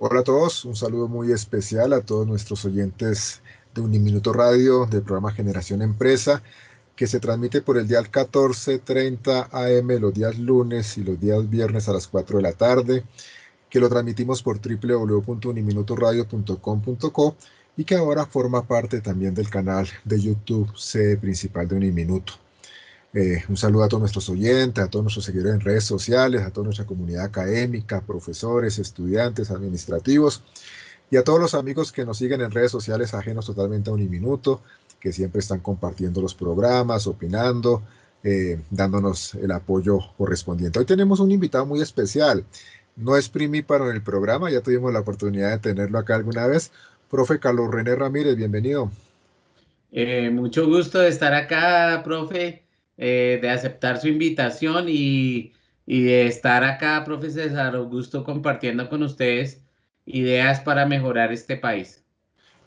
Hola a todos, un saludo muy especial a todos nuestros oyentes de Uniminuto Radio del programa Generación Empresa, que se transmite por el dial 14:30 AM los días lunes y los días viernes a las 4 de la tarde, que lo transmitimos por www.uniminutoradio.com.co y que ahora forma parte también del canal de YouTube sede principal de Uniminuto. Un saludo a todos nuestros oyentes, a todos nuestros seguidores en redes sociales, a toda nuestra comunidad académica, profesores, estudiantes, administrativos y a todos los amigos que nos siguen en redes sociales ajenos totalmente a Uniminuto, que siempre están compartiendo los programas, opinando, dándonos el apoyo correspondiente. Hoy tenemos un invitado muy especial. No es primíparo en el programa, ya tuvimos la oportunidad de tenerlo acá alguna vez. Profe Carlos René Ramírez, bienvenido. Mucho gusto de estar acá, profe, de aceptar su invitación y de estar acá, profe César Augusto, compartiendo con ustedes ideas para mejorar este país.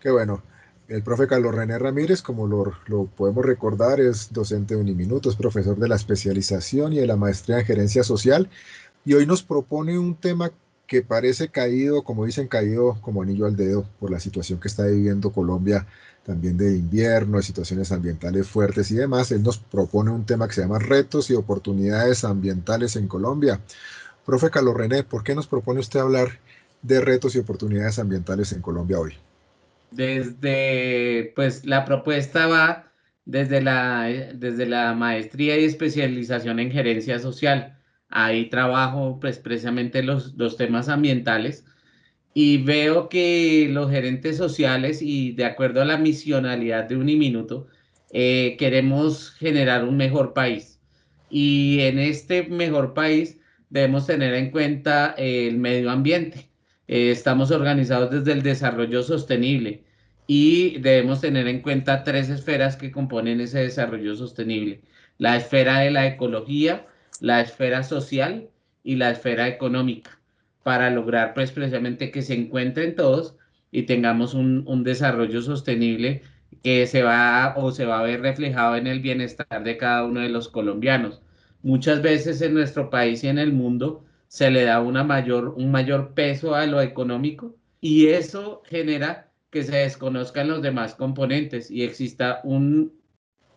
Qué bueno. El profe Carlos René Ramírez, como lo podemos recordar, es docente de Uniminuto, es profesor de la especialización y de la maestría en gerencia social. Y hoy nos propone un tema que parece caído, como dicen, caído como anillo al dedo por la situación que está viviendo Colombia, también de invierno, de situaciones ambientales fuertes y demás. Él nos propone un tema que se llama retos y oportunidades ambientales en Colombia. Profe Carlos René, ¿por qué nos propone usted hablar de retos y oportunidades ambientales en Colombia hoy? Pues la propuesta va desde la maestría y especialización en gerencia social. Ahí trabajo pues precisamente los temas ambientales. Y veo que los gerentes sociales y de acuerdo a la misionalidad de Uniminuto, queremos generar un mejor país. Y en este mejor país debemos tener en cuenta el medio ambiente. Estamos organizados desde el desarrollo sostenible y debemos tener en cuenta tres esferas que componen ese desarrollo sostenible. La esfera de la ecología, la esfera social y la esfera económica para lograr pues precisamente que se encuentren todos y tengamos un desarrollo sostenible que se va a ver reflejado en el bienestar de cada uno de los colombianos. Muchas veces en nuestro país y en el mundo se le da un mayor peso a lo económico y eso genera que se desconozcan los demás componentes y exista un,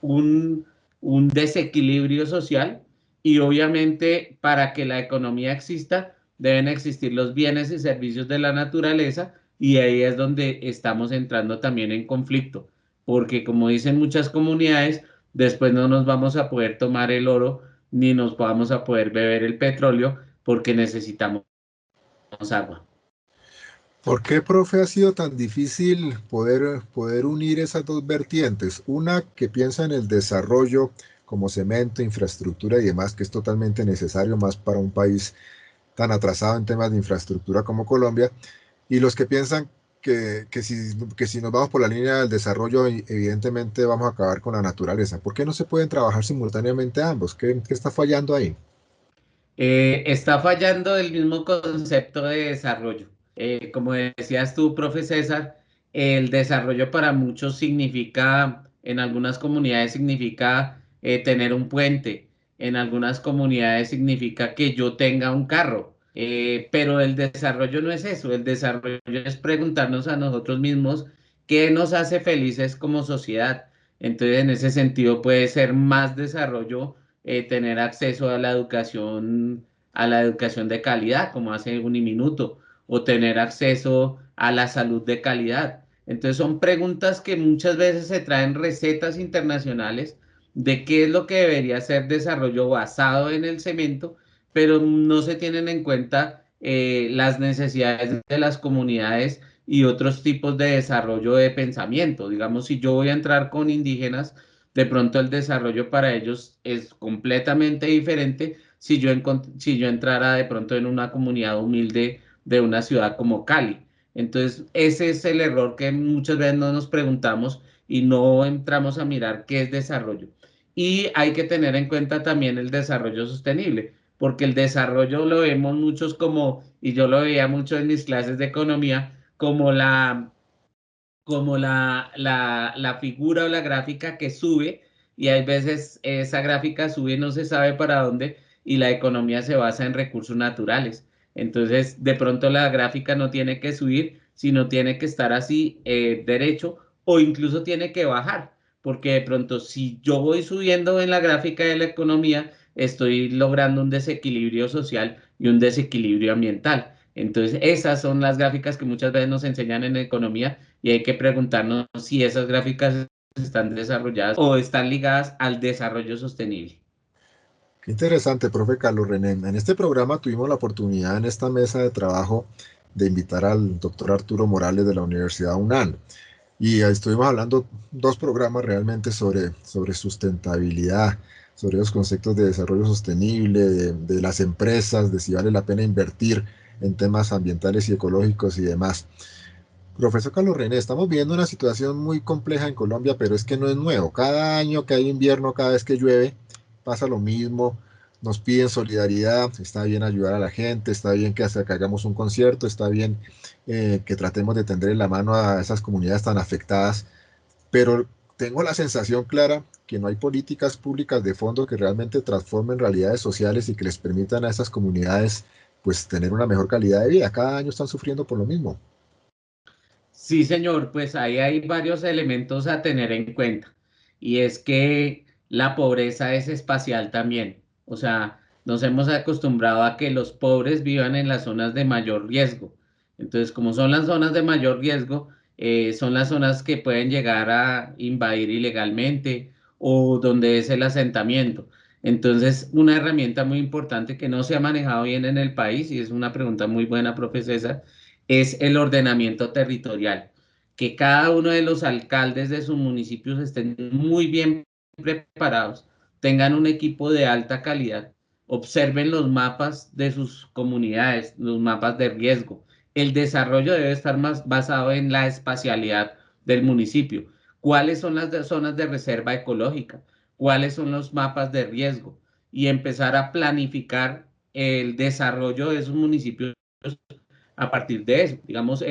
un desequilibrio social y obviamente para que la economía exista deben existir los bienes y servicios de la naturaleza y ahí es donde estamos entrando también en conflicto, porque como dicen muchas comunidades, después no nos vamos a poder tomar el oro ni nos vamos a poder beber el petróleo porque necesitamos agua. ¿Por qué, profe, ha sido tan difícil poder unir esas dos vertientes? Una que piensa en el desarrollo como cemento, infraestructura y demás, que es totalmente necesario más para un país tan atrasado en temas de infraestructura como Colombia, y los que piensan que si nos vamos por la línea del desarrollo, evidentemente vamos a acabar con la naturaleza. ¿Por qué no se pueden trabajar simultáneamente ambos? ¿Qué está fallando ahí? Está fallando el mismo concepto de desarrollo. Como decías tú, profe César, el desarrollo para muchos significa, en algunas comunidades significa tener un puente, en algunas comunidades significa que yo tenga un carro. Pero el desarrollo no es eso, el desarrollo es preguntarnos a nosotros mismos qué nos hace felices como sociedad. Entonces, en ese sentido puede ser más desarrollo tener acceso a la educación de calidad, como hace Uniminuto, o tener acceso a la salud de calidad. Entonces son preguntas que muchas veces se traen recetas internacionales de qué es lo que debería ser desarrollo basado en el cemento, pero no se tienen en cuenta las necesidades de las comunidades y otros tipos de desarrollo de pensamiento. Digamos, si yo voy a entrar con indígenas, de pronto el desarrollo para ellos es completamente diferente si yo entrara de pronto en una comunidad humilde de una ciudad como Cali. Entonces, ese es el error que muchas veces no nos preguntamos y no entramos a mirar qué es desarrollo. Y hay que tener en cuenta también el desarrollo sostenible, porque el desarrollo lo vemos muchos como, y yo lo veía mucho en mis clases de economía, como la figura o la gráfica que sube y hay veces esa gráfica sube y no se sabe para dónde y la economía se basa en recursos naturales. Entonces, de pronto la gráfica no tiene que subir, sino tiene que estar así derecho o incluso tiene que bajar, porque de pronto si yo voy subiendo en la gráfica de la economía, estoy logrando un desequilibrio social y un desequilibrio ambiental. Entonces, esas son las gráficas que muchas veces nos enseñan en economía y hay que preguntarnos si esas gráficas están desarrolladas o están ligadas al desarrollo sostenible. Qué interesante, profe Carlos René. En este programa tuvimos la oportunidad en esta mesa de trabajo de invitar al doctor Arturo Morales de la Universidad UNAM. Y estuvimos hablando dos programas realmente sobre sustentabilidad, sobre los conceptos de desarrollo sostenible, de las empresas, de si vale la pena invertir en temas ambientales y ecológicos y demás. Profesor Carlos René, estamos viendo una situación muy compleja en Colombia, pero es que no es nuevo. Cada año que hay invierno, cada vez que llueve, pasa lo mismo. Nos piden solidaridad, está bien ayudar a la gente, está bien que hagamos un concierto, está bien que tratemos de tender la mano a esas comunidades tan afectadas, pero tengo la sensación clara que no hay políticas públicas de fondo que realmente transformen realidades sociales y que les permitan a esas comunidades pues tener una mejor calidad de vida. Cada año están sufriendo por lo mismo. Sí, señor, pues ahí hay varios elementos a tener en cuenta. Y es que la pobreza es espacial también. O sea, nos hemos acostumbrado a que los pobres vivan en las zonas de mayor riesgo. Entonces, como son las zonas de mayor riesgo, son las zonas que pueden llegar a invadir ilegalmente o donde es el asentamiento. Entonces, una herramienta muy importante que no se ha manejado bien en el país, y es una pregunta muy buena, profe César, es el ordenamiento territorial, que cada uno de los alcaldes de sus municipios estén muy bien preparados, tengan un equipo de alta calidad, observen los mapas de sus comunidades, los mapas de riesgo. El desarrollo debe estar más basado en la espacialidad del municipio. ¿Cuáles son las zonas de reserva ecológica? ¿Cuáles son los mapas de riesgo? Y empezar a planificar el desarrollo de esos municipios a partir de eso. Digamos,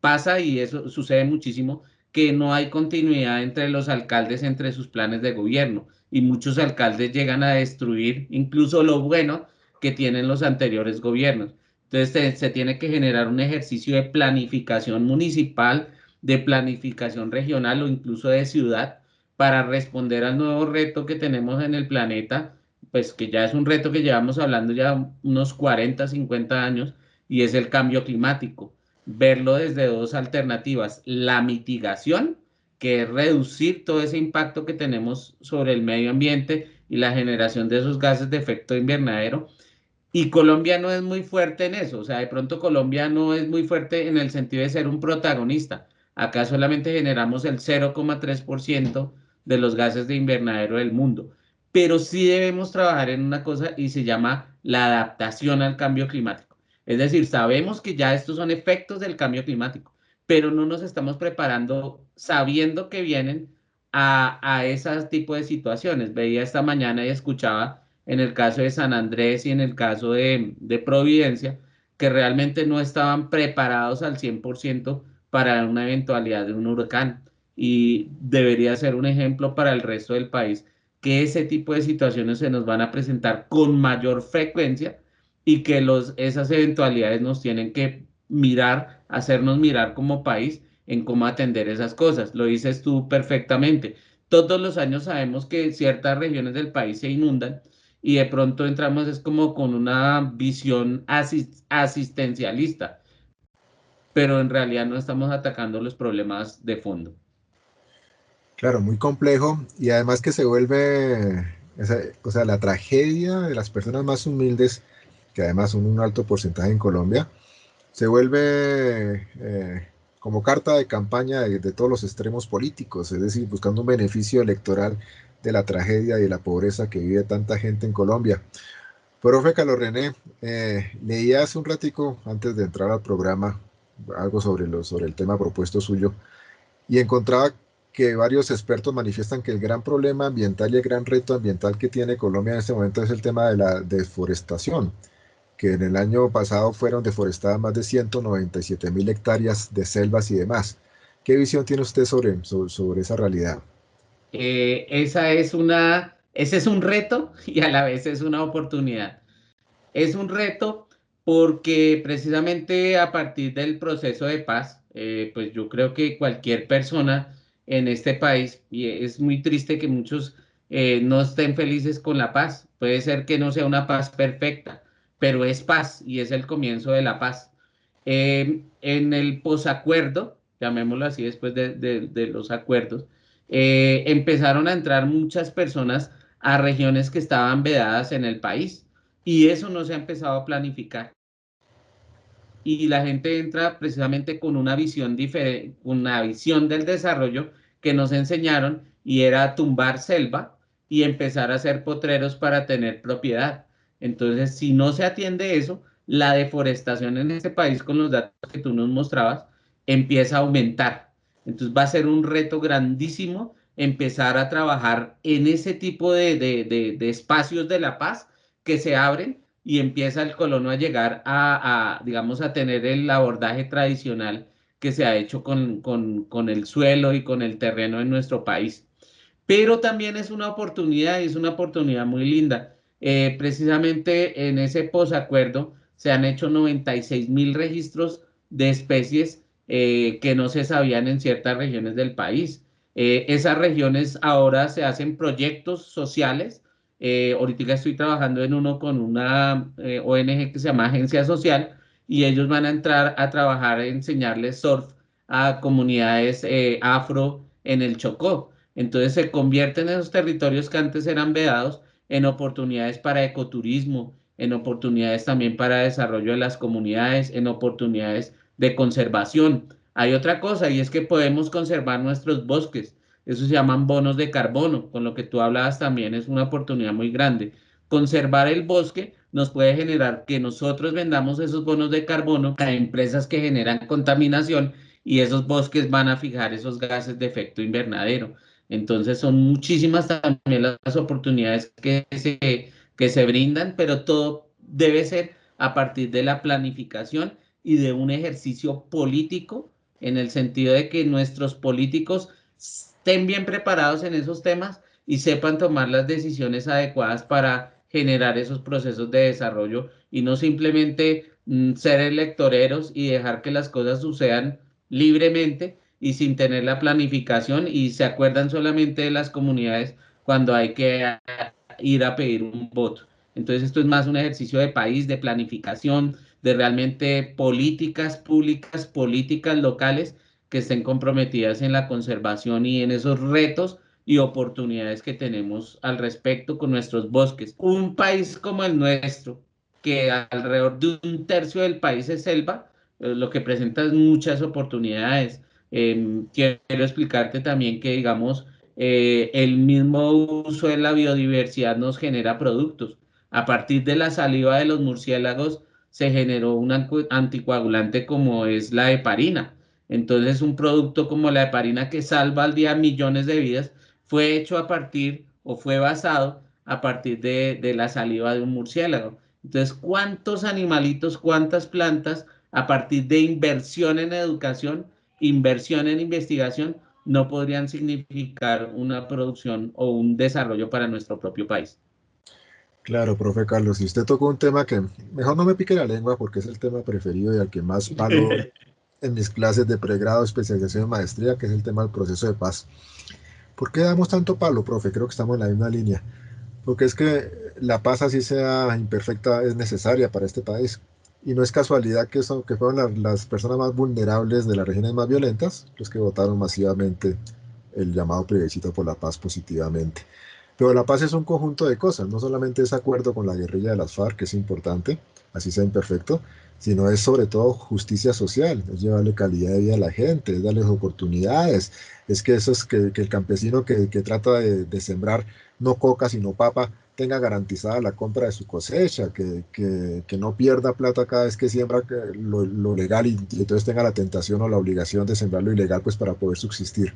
pasa y eso sucede muchísimo, que no hay continuidad entre los alcaldes, entre sus planes de gobierno, y muchos alcaldes llegan a destruir incluso lo bueno que tienen los anteriores gobiernos. Entonces se tiene que generar un ejercicio de planificación municipal, de planificación regional o incluso de ciudad para responder al nuevo reto que tenemos en el planeta, pues que ya es un reto que llevamos hablando ya unos 40, 50 años, y es el cambio climático. Verlo desde dos alternativas, la mitigación, que es reducir todo ese impacto que tenemos sobre el medio ambiente y la generación de esos gases de efecto invernadero, y Colombia no es muy fuerte en eso, o sea, de pronto Colombia no es muy fuerte en el sentido de ser un protagonista. Acá solamente generamos el 0,3% de los gases de invernadero del mundo, pero sí debemos trabajar en una cosa y se llama la adaptación al cambio climático. Es decir, sabemos que ya estos son efectos del cambio climático, pero no nos estamos preparando sabiendo que vienen a ese tipo de situaciones. Veía esta mañana y escuchaba en el caso de San Andrés y en el caso de Providencia, que realmente no estaban preparados al 100% para una eventualidad de un huracán. Y debería ser un ejemplo para el resto del país, que ese tipo de situaciones se nos van a presentar con mayor frecuencia y que esas eventualidades nos tienen que mirar, hacernos mirar como país en cómo atender esas cosas. Lo dices tú perfectamente. Todos los años sabemos que ciertas regiones del país se inundan y de pronto entramos es como con una visión asistencialista, pero en realidad no estamos atacando los problemas de fondo. Claro, muy complejo y además que se vuelve, o sea, la tragedia de las personas más humildes, que además son un alto porcentaje en Colombia, se vuelve como carta de campaña de todos los extremos políticos, es decir, buscando un beneficio electoral de la tragedia y de la pobreza que vive tanta gente en Colombia. Profe Carlos René, leí hace un ratico antes de entrar al programa algo sobre el tema propuesto suyo y encontraba que varios expertos manifiestan que el gran problema ambiental y el gran reto ambiental que tiene Colombia en este momento es el tema de la deforestación, que en el año pasado fueron deforestadas más de 197.000 hectáreas de selvas y demás. ¿Qué visión tiene usted sobre esa realidad? Ese es un reto y a la vez es una oportunidad. Es un reto porque precisamente a partir del proceso de paz, pues yo creo que cualquier persona en este país, y es muy triste que muchos no estén felices con la paz, puede ser que no sea una paz perfecta, pero es paz y es el comienzo de la paz. En el posacuerdo, llamémoslo así, después de los acuerdos, empezaron a entrar muchas personas a regiones que estaban vedadas en el país y eso no se ha empezado a planificar y la gente entra precisamente con una visión diferente, una visión del desarrollo que nos enseñaron y era tumbar selva y empezar a hacer potreros para tener propiedad. Entonces, si no se atiende eso, la deforestación en este país, con los datos que tú nos mostrabas, empieza a aumentar. Entonces, va a ser un reto grandísimo empezar a trabajar en ese tipo de espacios de la paz que se abren y empieza el colono a llegar digamos, a tener el abordaje tradicional que se ha hecho con el suelo y con el terreno en nuestro país. Pero también es una oportunidad y es una oportunidad muy linda. Precisamente en ese posacuerdo se han hecho 96.000 registros de especies que no se sabían en ciertas regiones del país. Esas regiones ahora se hacen proyectos sociales. Ahorita estoy trabajando en uno con una ONG que se llama Agencia Social y ellos van a entrar a trabajar, a enseñarles surf a comunidades afro en el Chocó. Entonces se convierten esos territorios que antes eran vedados en oportunidades para ecoturismo, en oportunidades también para desarrollo de las comunidades, en oportunidades de conservación. Hay otra cosa y es que podemos conservar nuestros bosques. Eso se llaman bonos de carbono, con lo que tú hablabas también es una oportunidad muy grande. Conservar el bosque nos puede generar que nosotros vendamos esos bonos de carbono a empresas que generan contaminación y esos bosques van a fijar esos gases de efecto invernadero. Entonces son muchísimas también las oportunidades que se brindan, pero todo debe ser a partir de la planificación y de un ejercicio político en el sentido de que nuestros políticos estén bien preparados en esos temas y sepan tomar las decisiones adecuadas para generar esos procesos de desarrollo y no simplemente ser electoreros y dejar que las cosas sucedan libremente y sin tener la planificación y se acuerdan solamente de las comunidades cuando hay que ir a pedir un voto. Entonces esto es más un ejercicio de país, de planificación, de realmente políticas públicas, políticas locales que estén comprometidas en la conservación y en esos retos y oportunidades que tenemos al respecto con nuestros bosques. Un país como el nuestro, que alrededor de un tercio del país es selva, lo que presenta es muchas oportunidades. Quiero explicarte también que, digamos, el mismo uso de la biodiversidad nos genera productos. A partir de la saliva de los murciélagos se generó un anticoagulante como es la heparina. Entonces, un producto como la heparina que salva al día millones de vidas fue hecho a partir o fue basado a partir de la saliva de un murciélago. Entonces, ¿cuántos animalitos, cuántas plantas a partir de inversión en educación, inversión en investigación, no podrían significar una producción o un desarrollo para nuestro propio país? Claro, profe Carlos, y usted tocó un tema que mejor no me pique la lengua porque es el tema preferido y al que más palo doy en mis clases de pregrado, especialización y maestría, que es el tema del proceso de paz. ¿Por qué damos tanto palo, profe? Creo que estamos en la misma línea. Porque es que la paz, así sea imperfecta, es necesaria para este país. Y no es casualidad que fueron las personas más vulnerables de las regiones más violentas los que votaron masivamente el llamado plebiscito por la paz positivamente. Pero la paz es un conjunto de cosas, no solamente es acuerdo con la guerrilla de las FARC, que es importante, así sea imperfecto, sino es sobre todo justicia social, es llevarle calidad de vida a la gente, es darles oportunidades, es que eso es que el campesino que trata de sembrar no coca sino papa, tenga garantizada la compra de su cosecha, que no pierda plata cada vez que siembra lo legal y entonces tenga la tentación o la obligación de sembrar lo ilegal pues para poder subsistir.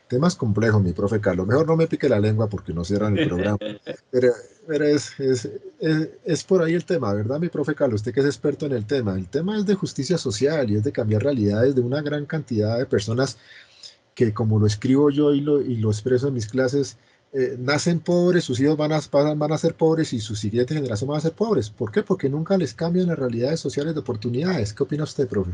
Temas complejos, mi profe Carlos. Mejor no me pique la lengua porque no cierran el programa. Pero, pero es por ahí el tema, ¿verdad, mi profe Carlos? Usted que es experto en el tema. El tema es de justicia social y es de cambiar realidades de una gran cantidad de personas que, como lo escribo yo y lo expreso en mis clases, nacen pobres, sus hijos van a ser pobres y sus siguientes generaciones van a ser pobres. ¿Por qué? Porque nunca les cambian las realidades sociales de oportunidades. ¿Qué opina usted, profe?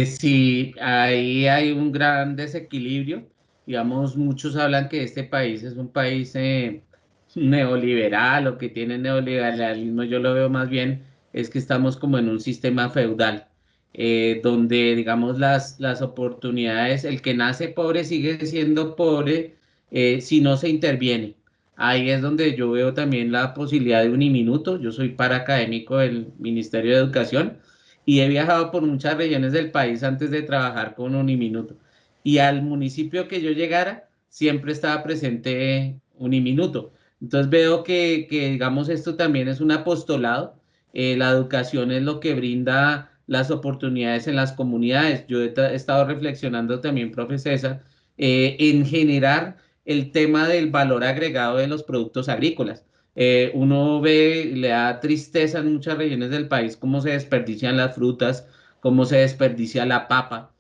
Sí, ahí hay un gran desequilibrio. Digamos, muchos hablan que este país es un país neoliberal o que tiene neoliberalismo. Yo lo veo más bien es que estamos como en un sistema feudal, donde, digamos, las oportunidades, el que nace pobre sigue siendo pobre si no se interviene. Ahí es donde yo veo también la posibilidad de Uniminuto. Yo soy paraacadémico del Ministerio de Educación y he viajado por muchas regiones del país antes de trabajar con Uniminuto. Y al municipio que yo llegara, siempre estaba presente Uniminuto. Entonces veo digamos, esto también es un apostolado. La educación es lo que brinda las oportunidades en las comunidades. Yo he estado reflexionando también, profe César, en generar el tema del valor agregado de los productos agrícolas. Uno ve, le da tristeza en muchas regiones del país cómo se desperdician las frutas, cómo se desperdicia la papa.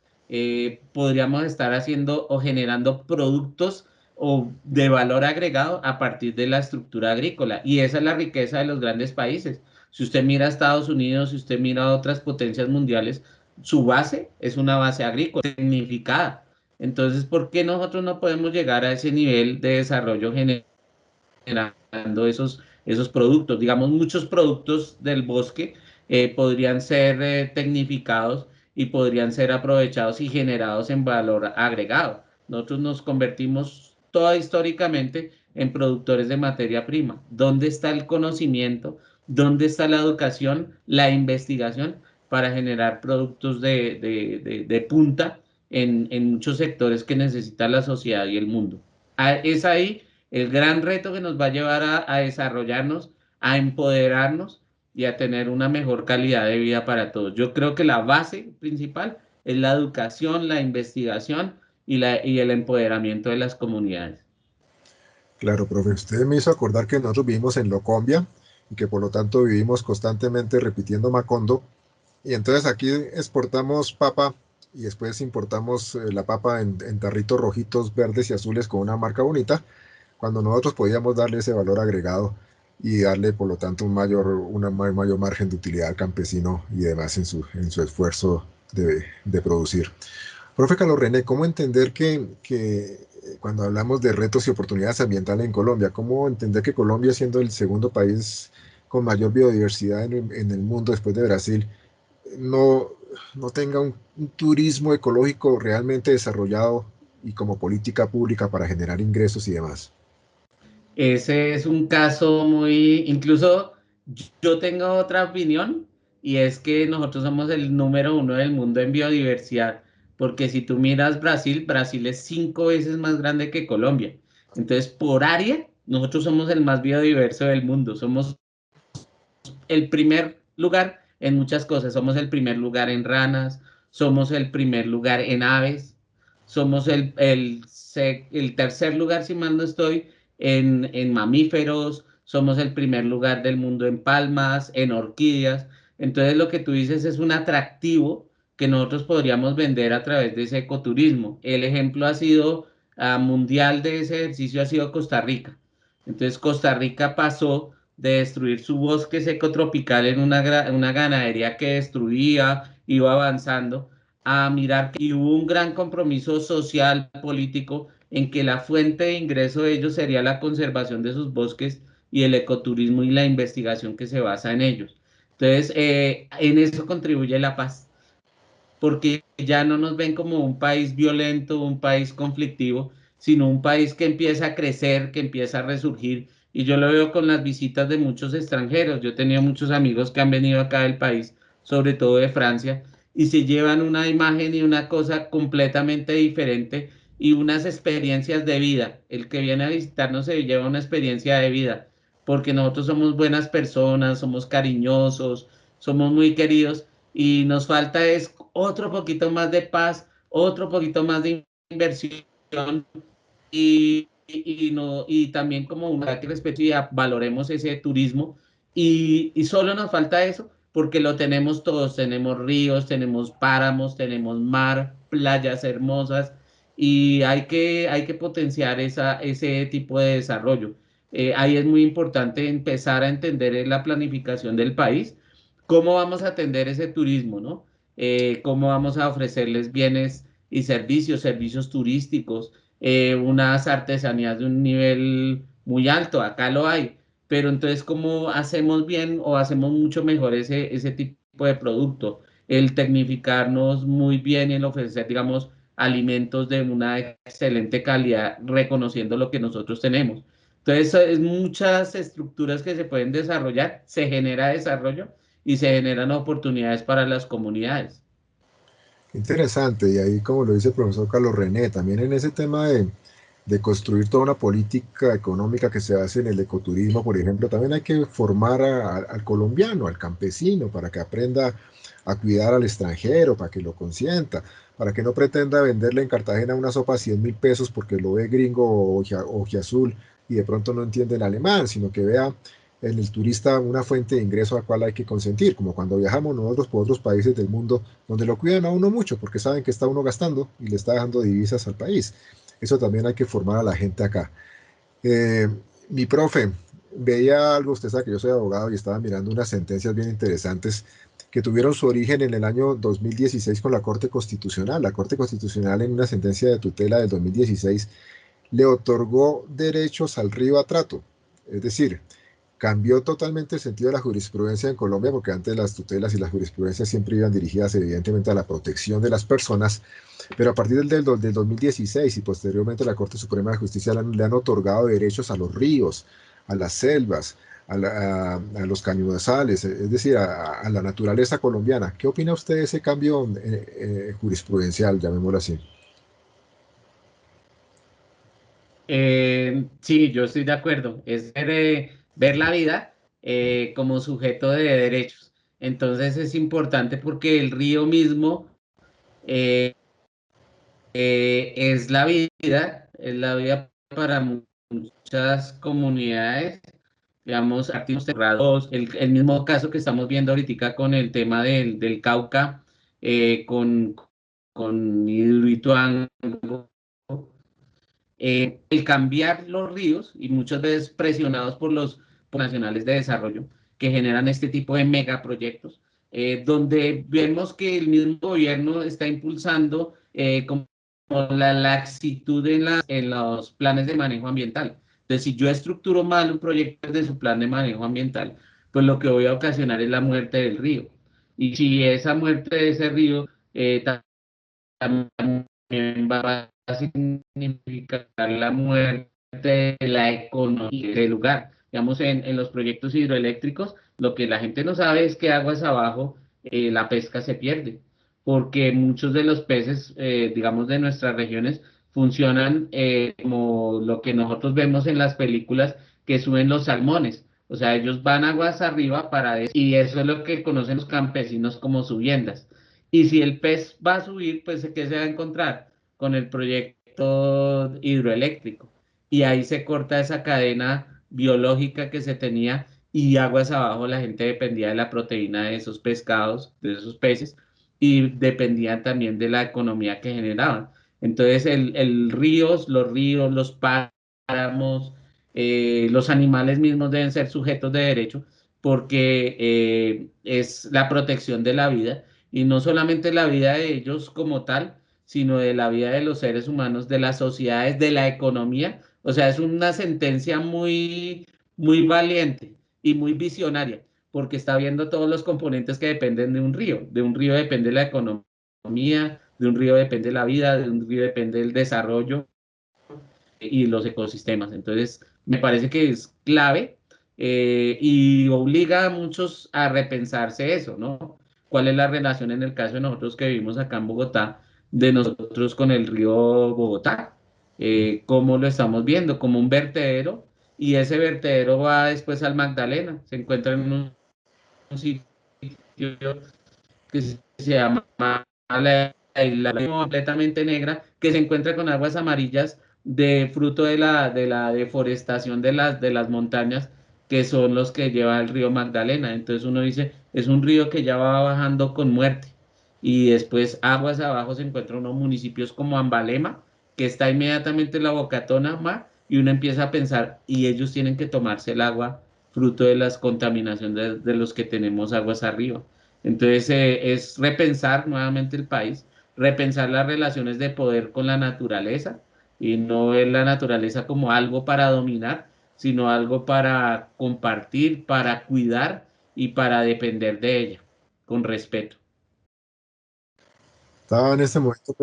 Podríamos estar haciendo o generando productos o de valor agregado a partir de la estructura agrícola. Y esa es la riqueza de los grandes países. Si usted mira a Estados Unidos, si usted mira a otras potencias mundiales, su base es una base agrícola, tecnificada. Entonces, ¿por qué nosotros no podemos llegar a ese nivel de desarrollo generando esos productos? Digamos, muchos productos del bosque podrían ser tecnificados y podrían ser aprovechados y generados en valor agregado. Nosotros nos convertimos toda históricamente en productores de materia prima. ¿Dónde está el conocimiento? ¿Dónde está la educación, la investigación para generar productos de punta en muchos sectores que necesita la sociedad y el mundo? Es ahí el gran reto que nos va a llevar a desarrollarnos, a empoderarnos y a tener una mejor calidad de vida para todos. Yo creo que la base principal es la educación, la investigación y el empoderamiento de las comunidades. Claro, profe, usted me hizo acordar que nosotros vivimos en Locombia y que por lo tanto vivimos constantemente repitiendo Macondo. Y entonces aquí exportamos papa y después importamos la papa en tarritos rojitos, verdes y azules con una marca bonita, cuando nosotros podíamos darle ese valor agregado y darle por lo tanto mayor margen de utilidad al campesino y demás en su esfuerzo de producir. Profe Carlos René, ¿cómo entender que cuando hablamos de retos y oportunidades ambientales en Colombia, cómo entender que Colombia, siendo el segundo país con mayor biodiversidad en el mundo después de Brasil, no, no tenga un turismo ecológico realmente desarrollado y como política pública para generar ingresos y demás? Ese es un caso muy, incluso yo tengo otra opinión y es que nosotros somos el número uno del mundo en biodiversidad, porque si tú miras Brasil, Brasil es 5 veces más grande que Colombia. Entonces, por área, nosotros somos el más biodiverso del mundo, somos el primer lugar en muchas cosas. Somos el primer lugar en ranas, somos el primer lugar en aves, somos el tercer lugar, si mal no estoy, en mamíferos, somos el primer lugar del mundo en palmas, en orquídeas. Entonces lo que tú dices es un atractivo que nosotros podríamos vender a través de ese ecoturismo. El ejemplo ha sido mundial de ese ejercicio ha sido Costa Rica. Entonces Costa Rica pasó de destruir su bosque seco tropical en una ganadería que destruía, iba avanzando, a mirar que hubo un gran compromiso social, político, en que la fuente de ingreso de ellos sería la conservación de sus bosques y el ecoturismo y la investigación que se basa en ellos. Entonces, en eso contribuye la paz porque ya no nos ven como un país violento, un país conflictivo, sino un país que empieza a crecer, que empieza a resurgir. Y yo lo veo con las visitas de muchos extranjeros. Yo he tenido muchos amigos que han venido acá del país, sobre todo de Francia, y se llevan una imagen y una cosa completamente diferente y unas experiencias de vida. El que viene a visitarnos se lleva una experiencia de vida, porque nosotros somos buenas personas, somos cariñosos, somos muy queridos y nos falta es otro poquito más de paz, otro poquito más de inversión no, y también como una que respete y valoremos ese turismo y solo nos falta eso porque lo tenemos todos, tenemos ríos, tenemos páramos, tenemos mar, playas hermosas y hay que potenciar ese tipo de desarrollo. Ahí es muy importante empezar a entender en la planificación del país cómo vamos a atender ese turismo, ¿no? Cómo vamos a ofrecerles bienes y servicios, servicios turísticos, unas artesanías de un nivel muy alto, acá lo hay, pero entonces cómo hacemos bien o hacemos mucho mejor ese tipo de producto, el tecnificarnos muy bien y el ofrecer, digamos, alimentos de una excelente calidad, reconociendo lo que nosotros tenemos. Entonces, es muchas estructuras que se pueden desarrollar, se genera desarrollo y se generan oportunidades para las comunidades. Interesante, y ahí como lo dice el profesor Carlos René, también en ese tema de construir toda una política económica que se hace en el ecoturismo, por ejemplo, también hay que formar al colombiano, al campesino, para que aprenda a cuidar al extranjero, para que lo consienta, para que no pretenda venderle en Cartagena una sopa a 100.000 pesos porque lo ve gringo o ojiazul y de pronto no entiende el alemán, sino que vea en el turista una fuente de ingreso a la cual hay que consentir, como cuando viajamos nosotros por otros países del mundo donde lo cuidan a uno mucho porque saben que está uno gastando y le está dejando divisas al país. Eso también hay que formar a la gente acá. Eh, mi profe, veía algo, usted sabe que yo soy abogado y estaba mirando unas sentencias bien interesantes que tuvieron su origen en el año 2016 con la Corte Constitucional. La Corte Constitucional en una sentencia de tutela del 2016 le otorgó derechos al río a trato. Es decir, cambió totalmente el sentido de la jurisprudencia en Colombia, porque antes las tutelas y las jurisprudencias siempre iban dirigidas evidentemente a la protección de las personas, pero a partir del 2016 y posteriormente la Corte Suprema de Justicia le han otorgado derechos a los ríos, a las selvas, a los cañadales, es decir, a la naturaleza colombiana. ¿Qué opina usted de ese cambio jurisprudencial, llamémoslo así? Sí, yo estoy de acuerdo. Es ver la vida como sujeto de derechos. Entonces es importante porque el río mismo eh, es la vida para muchas comunidades, digamos, activos cerrados. El mismo caso que estamos viendo ahorita con el tema del Cauca, con Hidroituango, el cambiar los ríos y muchas veces presionados por los nacionales de desarrollo que generan este tipo de megaproyectos, donde vemos que el mismo gobierno está impulsando como la laxitud en los planes de manejo ambiental. Entonces, si yo estructuro mal un proyecto de su plan de manejo ambiental, pues lo que voy a ocasionar es la muerte del río. Y si esa muerte de ese río también va a significar la muerte de la economía del lugar. Digamos, en los proyectos hidroeléctricos, lo que la gente no sabe es que aguas abajo la pesca se pierde, porque muchos de los peces, digamos, de nuestras regiones funcionan como lo que nosotros vemos en las películas que suben los salmones. O sea, ellos van aguas arriba y eso es lo que conocen los campesinos como subiendas. Y si el pez va a subir, pues ¿qué se va a encontrar? Con el proyecto hidroeléctrico. Y ahí se corta esa cadena biológica que se tenía y aguas abajo la gente dependía de la proteína de esos pescados, de esos peces, y dependían también de la economía que generaban. Entonces los ríos, los páramos, los animales mismos deben ser sujetos de derecho porque es la protección de la vida y no solamente la vida de ellos como tal, sino de la vida de los seres humanos, de las sociedades, de la economía. O sea, es una sentencia muy valiente y muy visionaria, porque está viendo todos los componentes que dependen de un río. De un río depende la economía, de un río depende la vida, de un río depende el desarrollo y los ecosistemas. Entonces, me parece que es clave y obliga a muchos a repensarse eso, ¿no? ¿Cuál es la relación en el caso de nosotros que vivimos acá en Bogotá, de nosotros con el río Bogotá? ¿Cómo lo estamos viendo? Como un vertedero y ese vertedero va después al Magdalena, se encuentra en un sitio que se llama la isla completamente negra, que se encuentra con aguas amarillas de fruto de la deforestación de las montañas, que son los que lleva el río Magdalena. Entonces uno dice, es un río que ya va bajando con muerte. Y después aguas abajo se encuentran unos municipios como Ambalema, que está inmediatamente en la Bocatona mar, y uno empieza a pensar, y ellos tienen que tomarse el agua fruto de las contaminaciones de los que tenemos aguas arriba. Entonces, es repensar nuevamente el país, repensar las relaciones de poder con la naturaleza y no ver la naturaleza como algo para dominar, sino algo para compartir, para cuidar y para depender de ella, con respeto. Estaba en este momento,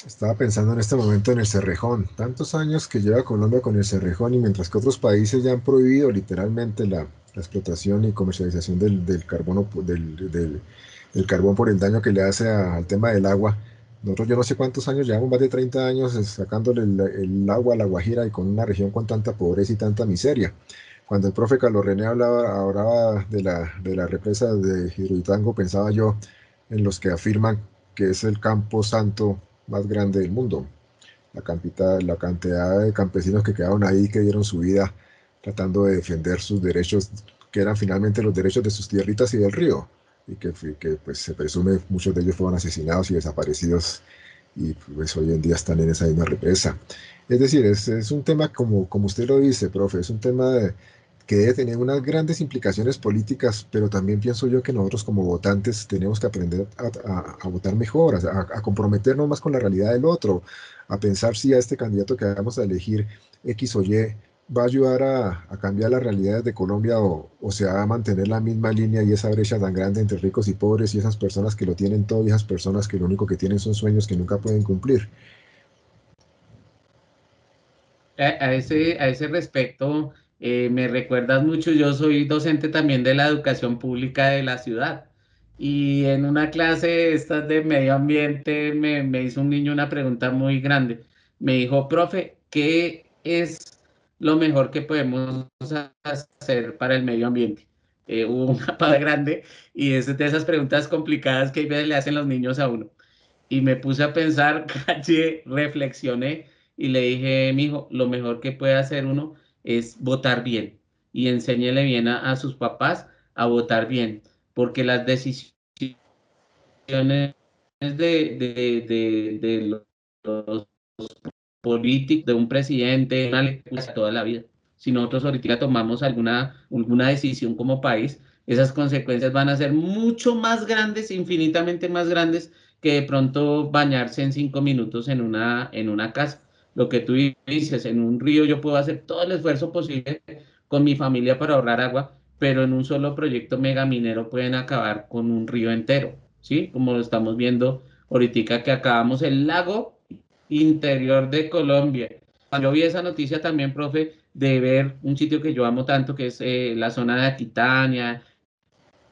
estaba pensando en este momento en el Cerrejón. Tantos años que lleva Colombia con el Cerrejón y mientras que otros países ya han prohibido literalmente la explotación y comercialización del carbono, del carbón por el daño que le hace al tema del agua. Nosotros yo no sé cuántos años, llevamos más de 30 años sacándole el agua a La Guajira y con una región con tanta pobreza y tanta miseria. Cuando el profe Carlos René hablaba de la represa de Hidroituango, pensaba yo en los que afirman que es el campo santo más grande del mundo. La cantidad de campesinos que quedaron ahí, que dieron su vida tratando de defender sus derechos, que eran finalmente los derechos de sus tierritas y del río, y que pues, se presume muchos de ellos fueron asesinados y desaparecidos, y pues hoy en día están en esa misma represa. Es decir, es un tema como usted lo dice, profe, es un tema que debe tener unas grandes implicaciones políticas, pero también pienso yo que nosotros como votantes tenemos que aprender a votar mejor, a comprometernos más con la realidad del otro, a pensar si a este candidato que vamos a elegir X o Y va a ayudar a cambiar las realidades de Colombia o se va a mantener la misma línea y esa brecha tan grande entre ricos y pobres y esas personas que lo tienen todo y esas personas que lo único que tienen son sueños que nunca pueden cumplir. A ese respecto, me recuerdas mucho, yo soy docente también de la educación pública de la ciudad y en una clase estas de medio ambiente me hizo un niño una pregunta muy grande. Me dijo, profe, ¿qué es lo mejor que podemos hacer para el medio ambiente? Hubo unapada grande y es de esas preguntas complicadas que a veces le hacen los niños a uno. Y me puse a pensar, caché, reflexioné y le dije, mijo, lo mejor que puede hacer uno es votar bien y enséñele bien a sus papás a votar bien, porque las decisiones de los políticos, de un presidente, una lectura toda la vida. Si nosotros ahorita tomamos alguna decisión como país, esas consecuencias van a ser mucho más grandes, infinitamente más grandes que de pronto bañarse en 5 minutos en una casa. Lo que tú dices, en un río yo puedo hacer todo el esfuerzo posible con mi familia para ahorrar agua, pero en un solo proyecto megaminero pueden acabar con un río entero, ¿sí? Como lo estamos viendo ahorita que acabamos el lago interior de Colombia. Yo vi esa noticia también, profe, de ver un sitio que yo amo tanto, que es la zona de Aquitania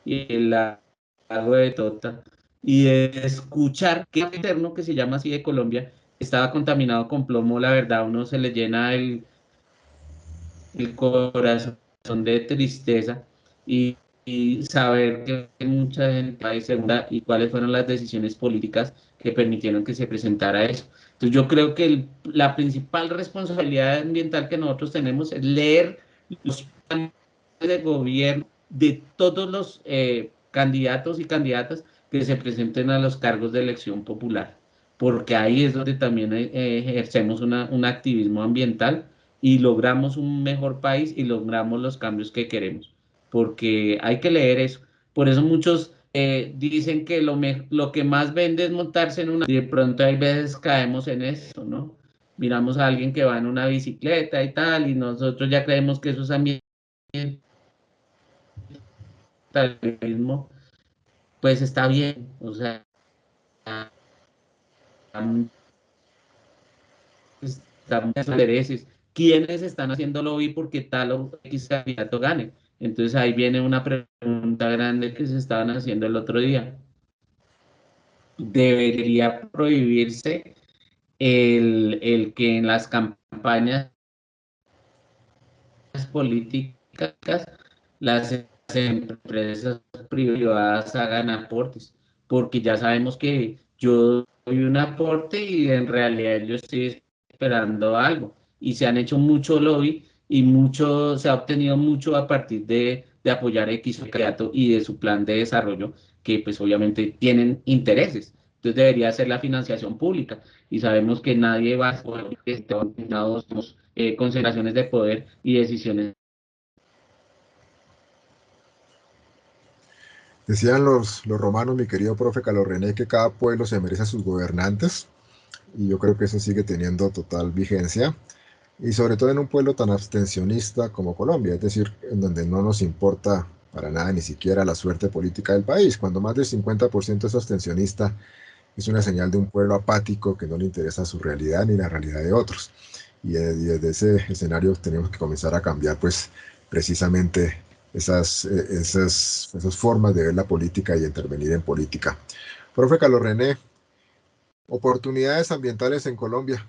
y el lago de Tota, y de escuchar que el eterno que se llama así de Colombia estaba contaminado con plomo, la verdad, uno se le llena el corazón de tristeza y saber que mucha gente va segunda y cuáles fueron las decisiones políticas que permitieron que se presentara eso. Entonces yo creo que la principal responsabilidad ambiental que nosotros tenemos es leer los planes de gobierno de todos los candidatos y candidatas que se presenten a los cargos de elección popular, porque ahí es donde también ejercemos un activismo ambiental y logramos un mejor país y logramos los cambios que queremos, porque hay que leer eso. Por eso muchos dicen que lo que más vende es montarse en una... Y de pronto hay veces caemos en eso, ¿no? Miramos a alguien que va en una bicicleta y tal, y nosotros ya creemos que eso es ambientalismo, pues está bien, o sea, estamos en intereses. ¿Quiénes están haciendo lobby porque tal o X candidato gane? Entonces ahí viene una pregunta grande que se estaban haciendo el otro día. ¿Debería prohibirse el que en las campañas políticas las empresas privadas hagan aportes? Porque ya sabemos que yo doy un aporte y en realidad yo estoy esperando algo. Y se han hecho mucho lobby y se ha obtenido mucho a partir de apoyar a X candidato y de su plan de desarrollo, que pues obviamente tienen intereses. Entonces debería ser la financiación pública y sabemos que nadie va a poder que estén concentraciones de poder y decisiones. Decían los romanos, mi querido profe Carlos René, que cada pueblo se merece a sus gobernantes, y yo creo que eso sigue teniendo total vigencia, y sobre todo en un pueblo tan abstencionista como Colombia, es decir, en donde no nos importa para nada ni siquiera la suerte política del país. Cuando más del 50% es abstencionista, es una señal de un pueblo apático que no le interesa su realidad ni la realidad de otros. Y desde ese escenario tenemos que comenzar a cambiar, pues, precisamente esas formas de ver la política y intervenir en política. Profe Carlos René, oportunidades ambientales en Colombia.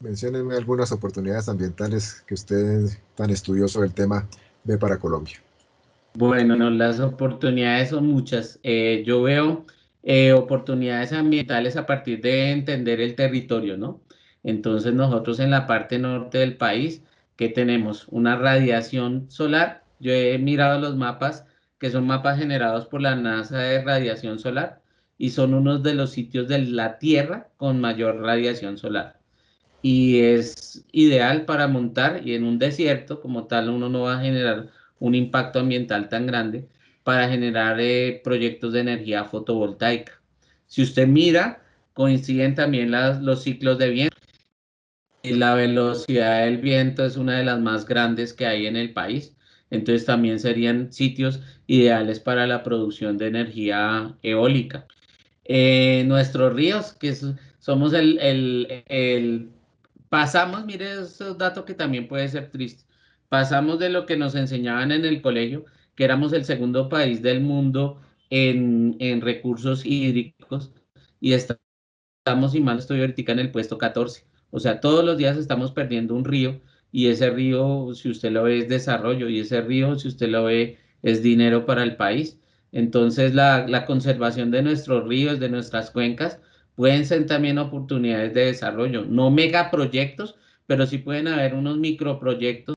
Menciónenme algunas oportunidades ambientales que usted, tan estudioso del tema, ve para Colombia. Bueno, no, las oportunidades son muchas. Yo veo oportunidades ambientales a partir de entender el territorio, ¿no? Entonces nosotros en la parte norte del país, que tenemos una radiación solar, yo he mirado los mapas, que son mapas generados por la NASA de radiación solar, y son unos de los sitios de la Tierra con mayor radiación solar. Y es ideal para montar y en un desierto como tal uno no va a generar un impacto ambiental tan grande para generar proyectos de energía fotovoltaica. Si usted mira, coinciden también los ciclos de viento y la velocidad del viento es una de las más grandes que hay en el país. Entonces también serían sitios ideales para la producción de energía eólica. Nuestros ríos, somos pasamos, mire, esos datos que también puede ser triste. Pasamos de lo que nos enseñaban en el colegio, que éramos el segundo país del mundo en recursos hídricos, y estamos, y mal estoy ahorita en el puesto 14. O sea, todos los días estamos perdiendo un río, y ese río, si usted lo ve, es desarrollo, y ese río, si usted lo ve, es dinero para el país. Entonces, la conservación de nuestros ríos, de nuestras cuencas, pueden ser también oportunidades de desarrollo. No megaproyectos, pero sí pueden haber unos microproyectos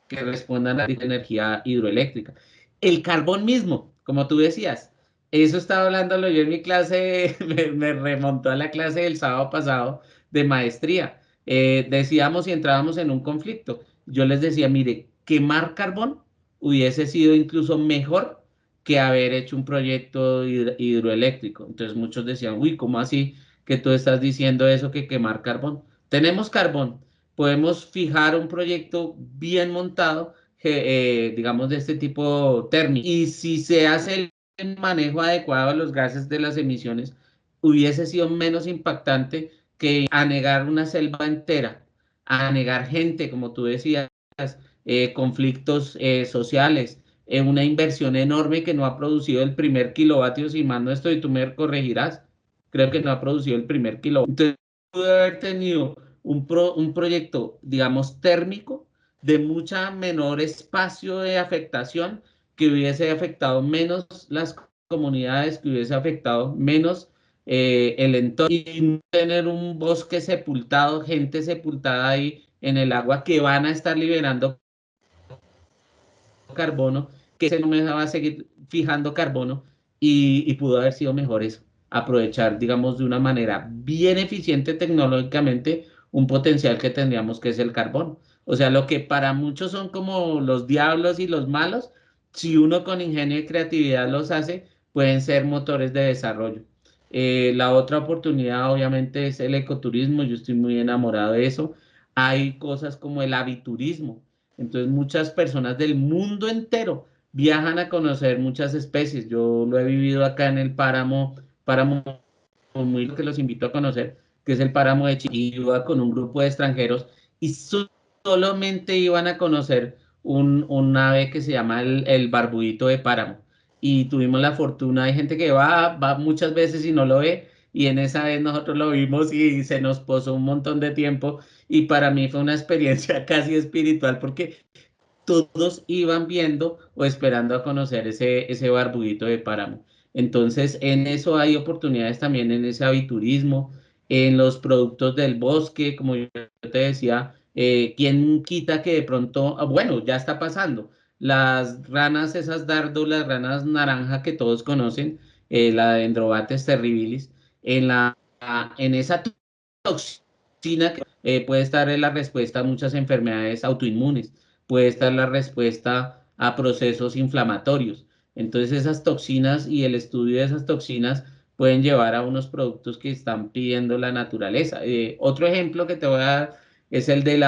que respondan a la energía hidroeléctrica. El carbón mismo, como tú decías, eso estaba hablándolo yo en mi clase, me remontó a la clase del sábado pasado de maestría. Decíamos si entrábamos en un conflicto. Yo les decía, mire, quemar carbón hubiese sido incluso mejor que haber hecho un proyecto hidroeléctrico. Entonces muchos decían, uy, ¿cómo así que tú estás diciendo eso que quemar carbón? Tenemos carbón, podemos fijar un proyecto bien montado, digamos, de este tipo térmico. Y si se hace el manejo adecuado de los gases de las emisiones, hubiese sido menos impactante que anegar una selva entera, anegar gente, como tú decías, conflictos sociales, una inversión enorme que no ha producido el primer kilovatio, si mal no estoy, tú me corregirás, creo que no ha producido el primer kilovatio. Entonces, pudo haber tenido un proyecto, digamos, térmico de mucha menor espacio de afectación, que hubiese afectado menos las comunidades, que hubiese afectado menos el entorno, y no tener un bosque sepultado, gente sepultada ahí en el agua que van a estar liberando carbono, que se no me va a seguir fijando carbono, y pudo haber sido mejor eso, aprovechar, digamos, de una manera bien eficiente tecnológicamente un potencial que tendríamos, que es el carbón. O sea, lo que para muchos son como los diablos y los malos, si uno con ingenio y creatividad los hace, pueden ser motores de desarrollo. La otra oportunidad obviamente es el ecoturismo, yo estoy muy enamorado de eso. Hay cosas como el aviturismo, entonces muchas personas del mundo entero viajan a conocer muchas especies. Yo lo he vivido acá en el páramo muy que los invito a conocer, que es el páramo de Chiquí. Iba con un grupo de extranjeros y solamente iban a conocer un ave que se llama el barbudito de páramo. Y tuvimos la fortuna, hay gente que va muchas veces y no lo ve, y en esa vez nosotros lo vimos y se nos posó un montón de tiempo, y para mí fue una experiencia casi espiritual porque todos iban viendo o esperando a conocer ese barbudito de páramo. Entonces, en eso hay oportunidades también en ese aviturismo, en los productos del bosque, como yo te decía, ¿quién quita que de pronto, bueno, ya está pasando, las ranas, esas dardo, las ranas naranja que todos conocen, la Dendrobates terribilis, en esa toxina que puede estar en la respuesta a muchas enfermedades autoinmunes, puede estar la respuesta a procesos inflamatorios. Entonces esas toxinas y el estudio de esas toxinas pueden llevar a unos productos que están pidiendo la naturaleza. Otro ejemplo que te voy a dar es el de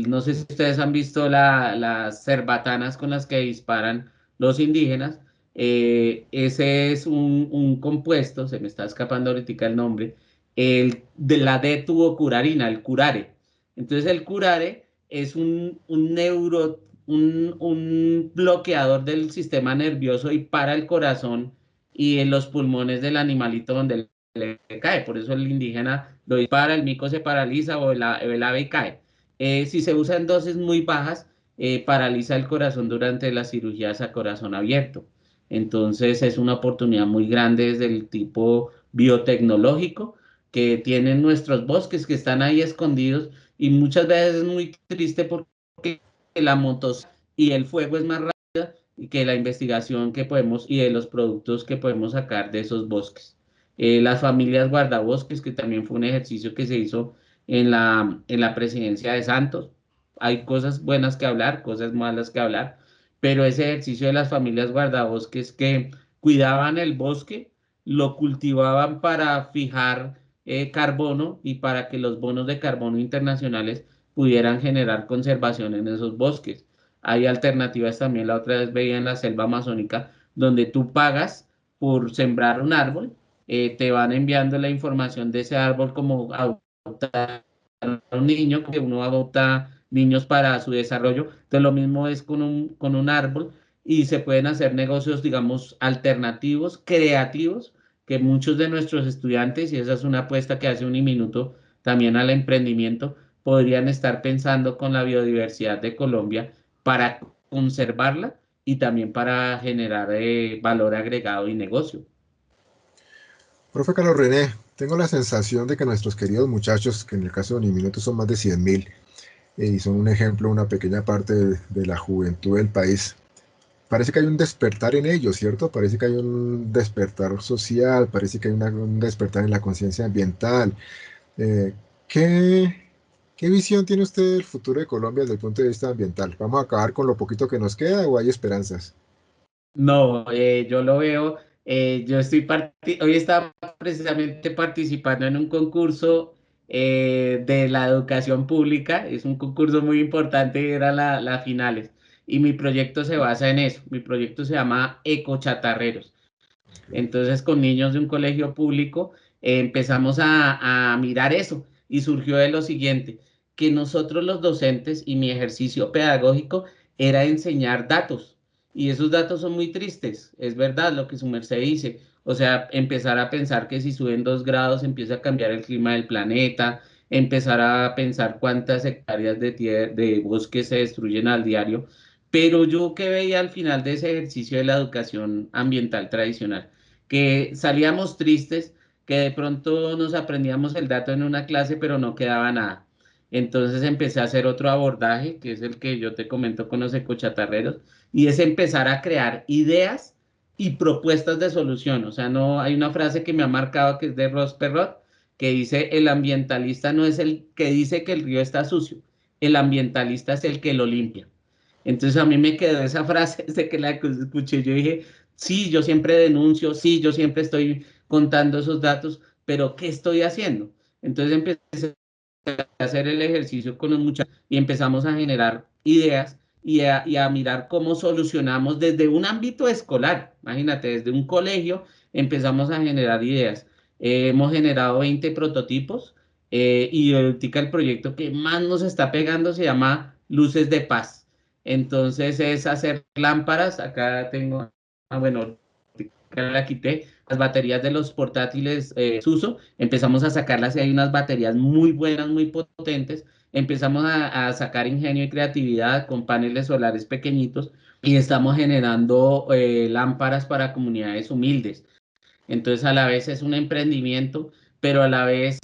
no sé si ustedes han visto las cerbatanas con las que disparan los indígenas. Ese es un compuesto, se me está escapando ahorita el nombre, de la D-tubocurarina, el curare. Entonces el curare es un bloqueador del sistema nervioso y para el corazón y en los pulmones del animalito donde le cae. Por eso el indígena lo dispara, el mico se paraliza o el ave cae. Si se usa en dosis muy bajas, paraliza el corazón durante las cirugías a corazón abierto. Entonces es una oportunidad muy grande desde el tipo biotecnológico que tienen nuestros bosques que están ahí escondidos y muchas veces es muy triste porque la motos y el fuego es más rápida que la investigación que podemos y de los productos que podemos sacar de esos bosques. Las familias guardabosques, que también fue un ejercicio que se hizo en la presidencia de Santos. Hay cosas buenas que hablar, cosas malas que hablar, pero ese ejercicio de las familias guardabosques que cuidaban el bosque, lo cultivaban para fijar carbono y para que los bonos de carbono internacionales pudieran generar conservación en esos bosques. Hay alternativas también, la otra vez veía en la selva amazónica, donde tú pagas por sembrar un árbol, te van enviando la información de ese árbol como adoptar a un niño, que uno adopta niños para su desarrollo. Entonces lo mismo es con un árbol y se pueden hacer negocios, digamos, alternativos, creativos, que muchos de nuestros estudiantes, y esa es una apuesta que hace Uniminuto también al emprendimiento, podrían estar pensando con la biodiversidad de Colombia para conservarla y también para generar valor agregado y negocio. Profe Carlos René, tengo la sensación de que nuestros queridos muchachos, que en el caso de Uniminuto son más de 100.000, y son un ejemplo, una pequeña parte de la juventud del país, parece que hay un despertar en ellos, ¿cierto? Parece que hay un despertar social, parece que hay un despertar en la conciencia ambiental. Eh, ¿qué, qué visión tiene usted del futuro de Colombia desde el punto de vista ambiental? ¿Vamos a acabar con lo poquito que nos queda o hay esperanzas? No, yo lo veo, hoy estaba precisamente participando en un concurso de la educación pública, es un concurso muy importante, era las finales, y mi proyecto se basa en eso, mi proyecto se llama Ecochatarreros. Entonces, con niños de un colegio público, empezamos a mirar eso y surgió de lo siguiente, que nosotros los docentes y mi ejercicio pedagógico era enseñar datos. Y esos datos son muy tristes, es verdad lo que su merced dice. O sea, empezar a pensar que si suben 2 grados empieza a cambiar el clima del planeta, empezar a pensar cuántas hectáreas de bosque se destruyen al diario. Pero yo que veía al final de ese ejercicio de la educación ambiental tradicional, que salíamos tristes, que de pronto nos aprendíamos el dato en una clase, pero no quedaba nada. Entonces empecé a hacer otro abordaje, que es el que yo te comento con los ecochatarreros, y es empezar a crear ideas y propuestas de solución. O sea, no hay una frase que me ha marcado que es de Ross Perot, que dice, el ambientalista no es el que dice que el río está sucio, el ambientalista es el que lo limpia. Entonces a mí me quedó esa frase desde que la escuché. Yo dije, sí, yo siempre denuncio, sí, yo siempre estoy contando esos datos, pero ¿qué estoy haciendo? Entonces empecé a hacer el ejercicio con los muchachos y empezamos a generar ideas y a mirar cómo solucionamos desde un ámbito escolar. Imagínate, desde un colegio empezamos a generar ideas. Hemos generado 20 prototipos y ahorita el proyecto que más nos está pegando se llama Luces de Paz. Entonces es hacer lámparas. Acá tengo, bueno, acá la quité, las baterías de los portátiles Suso, empezamos a sacarlas y hay unas baterías muy buenas, muy potentes. Empezamos a sacar ingenio y creatividad con paneles solares pequeñitos y estamos generando lámparas para comunidades humildes. Entonces a la vez es un emprendimiento, pero a la vez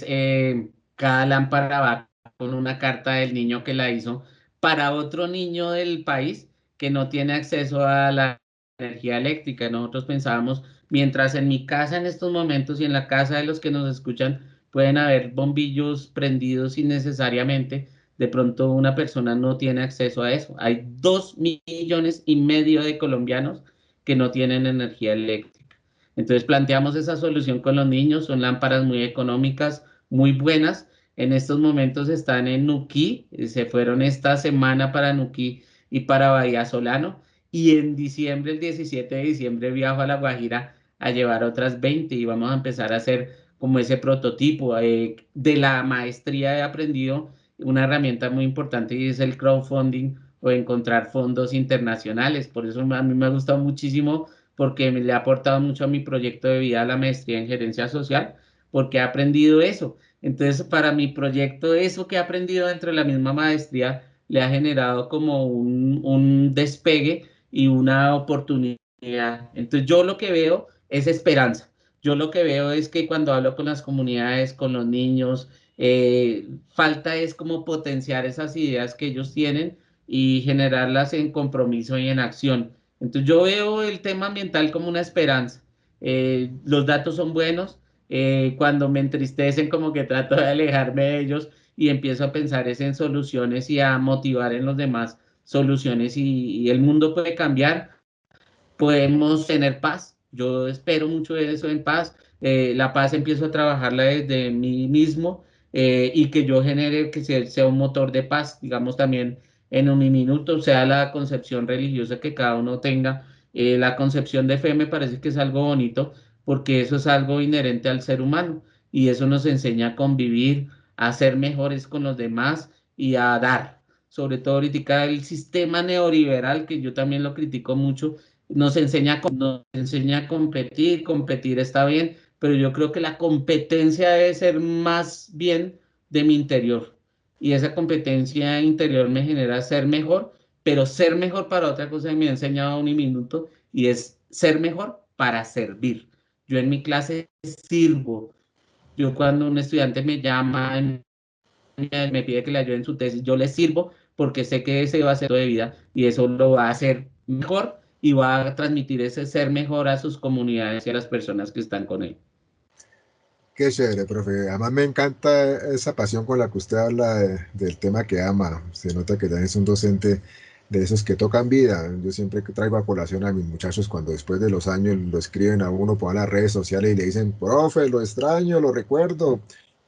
cada lámpara va con una carta del niño que la hizo para otro niño del país que no tiene acceso a la energía eléctrica. Nosotros pensábamos, Mientras en mi casa en estos momentos y en la casa de los que nos escuchan pueden haber bombillos prendidos innecesariamente, de pronto una persona no tiene acceso a eso. Hay 2,5 millones de colombianos que no tienen energía eléctrica. Entonces planteamos esa solución con los niños, son lámparas muy económicas, muy buenas. En estos momentos están en Nuquí, se fueron esta semana para Nuquí y para Bahía Solano. Y en diciembre, el 17 de diciembre, viajo a La Guajira a llevar otras 20 y vamos a empezar a hacer como ese prototipo. De la maestría he aprendido una herramienta muy importante y es el crowdfunding o encontrar fondos internacionales. Por eso a mí me ha gustado muchísimo porque me le ha aportado mucho a mi proyecto de vida, la maestría en gerencia social, porque he aprendido eso. Entonces, para mi proyecto, eso que he aprendido dentro de la misma maestría le ha generado como un despegue y una oportunidad. Entonces, yo lo que veo es esperanza. Yo lo que veo es que cuando hablo con las comunidades, con los niños, falta es como potenciar esas ideas que ellos tienen y generarlas en compromiso y en acción. Entonces yo veo el tema ambiental como una esperanza. Los datos son buenos. Cuando me entristecen como que trato de alejarme de ellos y empiezo a pensar es en soluciones y a motivar en los demás soluciones y el mundo puede cambiar, podemos tener paz. Yo espero mucho de eso en paz. La paz empiezo a trabajarla desde mí mismo y que yo genere que sea un motor de paz, digamos también en un minuto, sea la concepción religiosa que cada uno tenga. La concepción de fe me parece que es algo bonito porque eso es algo inherente al ser humano y eso nos enseña a convivir, a ser mejores con los demás y a dar. Sobre todo ahorita el sistema neoliberal, que yo también lo critico mucho, nos enseña a competir, competir está bien, pero yo creo que la competencia debe ser más bien de mi interior. Y esa competencia interior me genera ser mejor, pero ser mejor para otra cosa me ha enseñado un minuto y es ser mejor para servir. Yo en mi clase sirvo. Yo cuando un estudiante me llama, me pide que le ayude en su tesis, yo le sirvo porque sé que ese va a ser de vida y eso lo va a hacer mejor y va a transmitir ese ser mejor a sus comunidades y a las personas que están con él. Qué chévere, profe. Además me encanta esa pasión con la que usted habla del tema que ama. Se nota que también es un docente de esos que tocan vida. Yo siempre que traigo a colación a mis muchachos cuando después de los años lo escriben a uno por las redes sociales y le dicen, profe, lo extraño, lo recuerdo.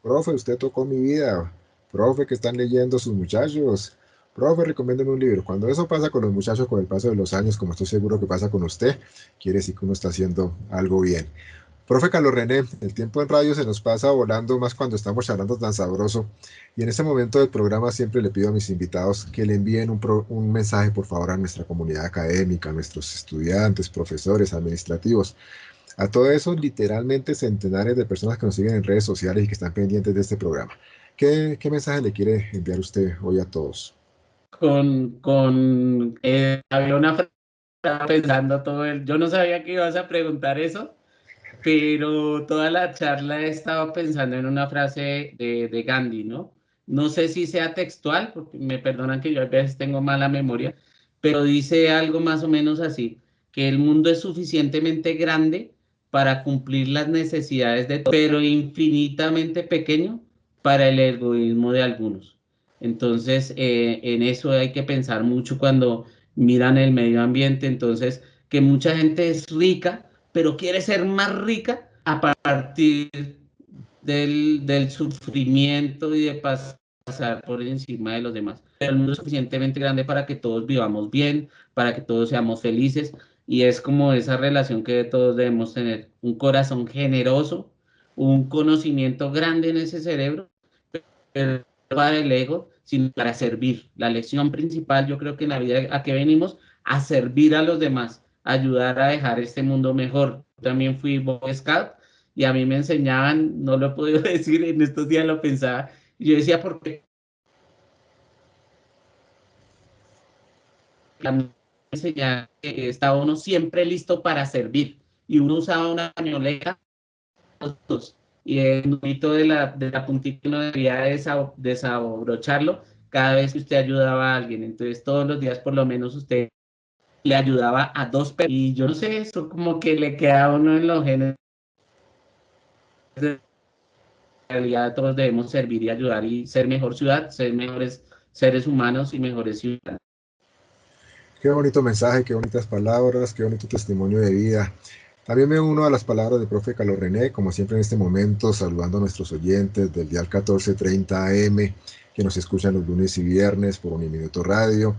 Profe, usted tocó mi vida. Profe, que están leyendo sus muchachos. Profe, recomiéndeme un libro. Cuando eso pasa con los muchachos con el paso de los años, como estoy seguro que pasa con usted, quiere decir que uno está haciendo algo bien. Profe Carlos René, el tiempo en radio se nos pasa volando más cuando estamos charlando tan sabroso. Y en este momento del programa siempre le pido a mis invitados que le envíen un mensaje, por favor, a nuestra comunidad académica, a nuestros estudiantes, profesores, administrativos, a todos esos literalmente centenares de personas que nos siguen en redes sociales y que están pendientes de este programa. ¿Qué mensaje le quiere enviar usted hoy a todos? Había una frase pensando yo no sabía que ibas a preguntar eso, pero toda la charla he estado pensando en una frase de Gandhi, ¿no? No sé si sea textual, porque me perdonan que yo a veces tengo mala memoria, pero dice algo más o menos así, que el mundo es suficientemente grande para cumplir las necesidades de todos, pero infinitamente pequeño para el egoísmo de algunos. Entonces, en eso hay que pensar mucho cuando miran el medio ambiente, entonces, que mucha gente es rica pero quiere ser más rica a partir del sufrimiento y de pasar por encima de los demás. Pero el mundo es suficientemente grande para que todos vivamos bien, para que todos seamos felices y es como esa relación que todos debemos tener, un corazón generoso, un conocimiento grande en ese cerebro, pero para el ego, sino para servir. La lección principal, yo creo que en la vida a que venimos, a servir a los demás, a ayudar a dejar este mundo mejor. También fui Boy Scout y a mí me enseñaban, no lo he podido decir, en estos días lo pensaba, y yo decía, ¿por qué? A mí me enseñaban que estaba uno siempre listo para servir y uno usaba una pañoleta y el nudito de la puntita no debía desabrocharlo cada vez que usted ayudaba a alguien. Entonces, todos los días, por lo menos, usted le ayudaba a dos personas. Y yo no sé, eso como que le queda a uno en los genes. En realidad todos debemos servir y ayudar y ser mejor ciudad, ser mejores seres humanos y mejores ciudadanos. Qué bonito mensaje, qué bonitas palabras, qué bonito testimonio de vida. También me uno a las palabras del profe Carlos René, como siempre en este momento, saludando a nuestros oyentes del dial 1430 AM, que nos escuchan los lunes y viernes por Uniminuto Radio,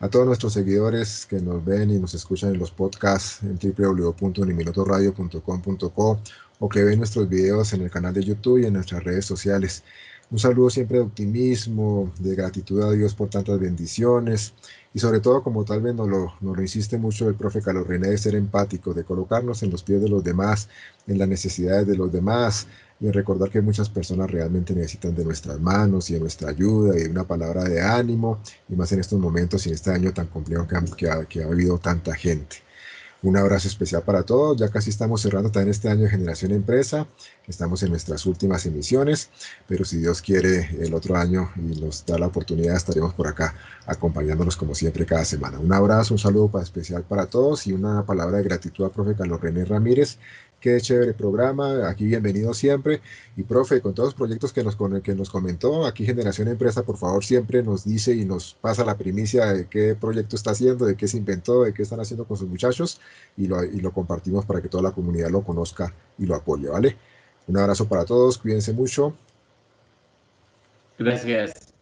a todos nuestros seguidores que nos ven y nos escuchan en los podcasts en www.uniminutoradio.com.co o que ven nuestros videos en el canal de YouTube y en nuestras redes sociales. Un saludo siempre de optimismo, de gratitud a Dios por tantas bendiciones y sobre todo, como tal vez nos lo insiste mucho el profe Carlos René, de ser empático, de colocarnos en los pies de los demás, en las necesidades de los demás y en recordar que muchas personas realmente necesitan de nuestras manos y de nuestra ayuda y de una palabra de ánimo, y más en estos momentos y en este año tan complejo que ha habido tanta gente. Un abrazo especial para todos. Ya casi estamos cerrando también este año de Generación Empresa. Estamos en nuestras últimas emisiones, pero si Dios quiere, el otro año y nos da la oportunidad, estaremos por acá acompañándonos como siempre cada semana. Un abrazo, un saludo especial para todos y una palabra de gratitud al profe Carlos René Ramírez. Qué chévere programa, aquí bienvenido siempre. Y profe, con todos los proyectos que nos comentó, aquí Generación Empresa, por favor, siempre nos dice y nos pasa la primicia de qué proyecto está haciendo, de qué se inventó, de qué están haciendo con sus muchachos y lo compartimos para que toda la comunidad lo conozca y lo apoye, ¿vale? Un abrazo para todos, cuídense mucho. Gracias.